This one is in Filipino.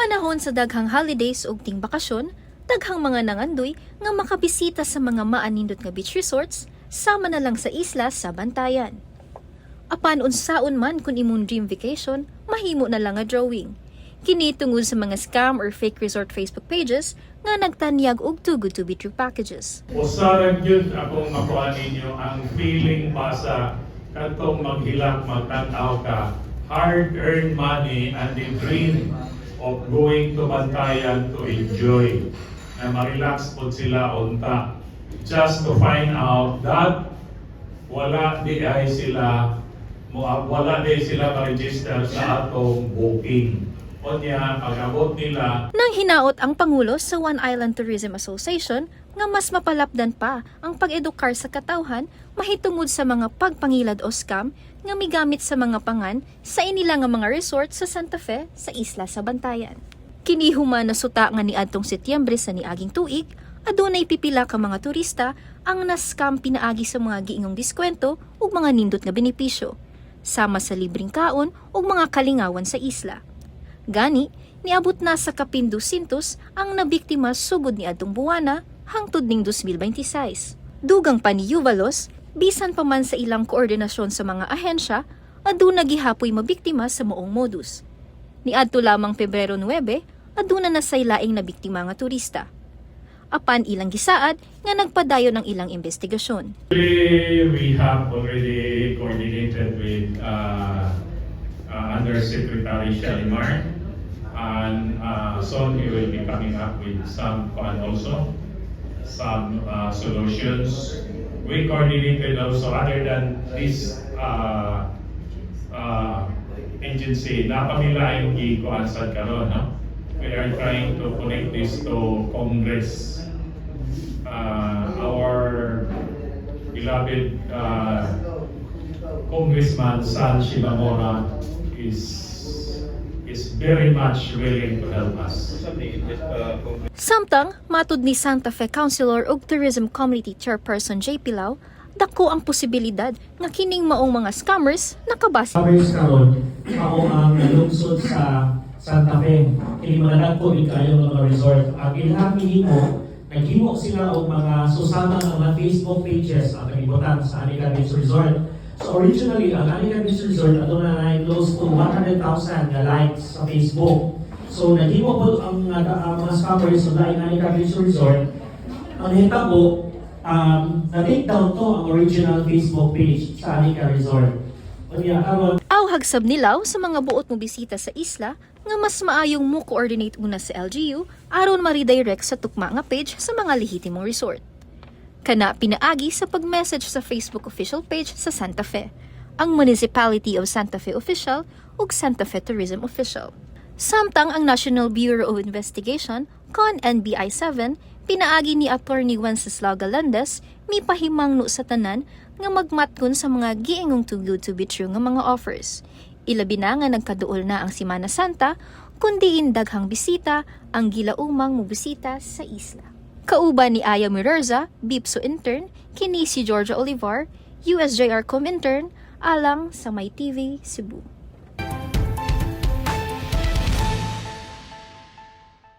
Panahon sa daghang holidays ug ting bakasyon, daghang mga nangandoy nga makabisita sa mga maanindot nga beach resorts sama na lang sa isla sa Bantayan. Apan unsaon man kun imong dream vacation, mahimo na lang nga drawing. Kini tungod sa mga scam or fake resort Facebook pages nga nagtanyag og too good to be true packages. Usaran yun akong makuha ninyo ang feeling pa sa katong maghilak, magtanaw ka, hard-earned money and the dream of going to Bantayan to enjoy. Na ma-relax po sila unta. Just to find out that wala di sila ma-register sa atong booking. O niya, pag-abot nila. Nang hinaot ang Pangulo sa One Island Tourism Association nga mas mapalapdan pa ang pag-edukar sa katawhan mahitungod sa mga pagpangilad o scam nga migamit sa mga pangan sa inila nga mga resort sa Santa Fe sa isla sa Bantayan. Kini human nasuta nga niadtong Setyembre sa niaging tuig, adunay pipila ka mga turista ang na-scam pinaagi sa mga giingong diskwento ug mga nindot nga benepisyo, sama sa libreng kaon ug mga kalingawan sa isla. Gani, niabot na sa kapin 200 ang nabiktima sugod ni adtong buwana hangtod ning 2026. Dugang pa ni Yuvalos, bisan pa man sa ilang koordinasyon sa mga ahensya, aduna gihapoy mabiktima sa moong modus. Niadto lamang Pebrero 9, aduna na say laing nabiktima nga turista. Apan ilang gisaad nga nagpadayon ng ilang investigasyon. We have already coordinated with Undersecretary Shalimar, and soon he will be coming up with some solutions. We coordinated also other than this agency na pamilaing gikuansan karon, no? We are trying to connect this to Congress. Our beloved Congressman San Shimamura is very much willing to help us. Samtang matud ni Santa Fe Councilor ug Tourism Community Chairperson JP Lau, dako ang posibilidad nga kining maong mga scammers nakabase. Scammers karon ako ang nalungsod sa Santa Fe. Kini mga dagko kayo mga resort. Ang ilang himo, naghimo sila og mga susama ng mga Facebook pages ang kalibutan sa Anica Beach Resort. So originally, ang Anica Beach Resort aduna na close to 100,000 na likes sa Facebook. So naghimo po ang mga scammers sa Anica Beach Resort. Ang hitabo, na-take down to ang original Facebook page sa Anica Resort. Awhag sab nilaw sa mga buot mo bisita sa isla nga mas maayong mo coordinate una sa LGU aron ma-redirect sa tukma nga page sa mga lehitimong resort. Kana pinaagi sa pag-message sa Facebook official page sa Santa Fe, ang Municipality of Santa Fe Official ug Santa Fe Tourism Official. Samtang ang National Bureau of Investigation, CON-NBI-7, pinaagi ni Attorney Wenceslao Galindez mipahimangno sa tanan nga magmatkon sa mga giingong too good to be true nga mga offers. Ilabi na nga nagkaduol na ang Semana Santa, kundi daghang bisita ang gilaumang mubisita sa isla. Kauban ni Aya Mirerza, BIPSO intern, kini si Georgia Olivar, USJR Com intern, alang sa May TV Cebu.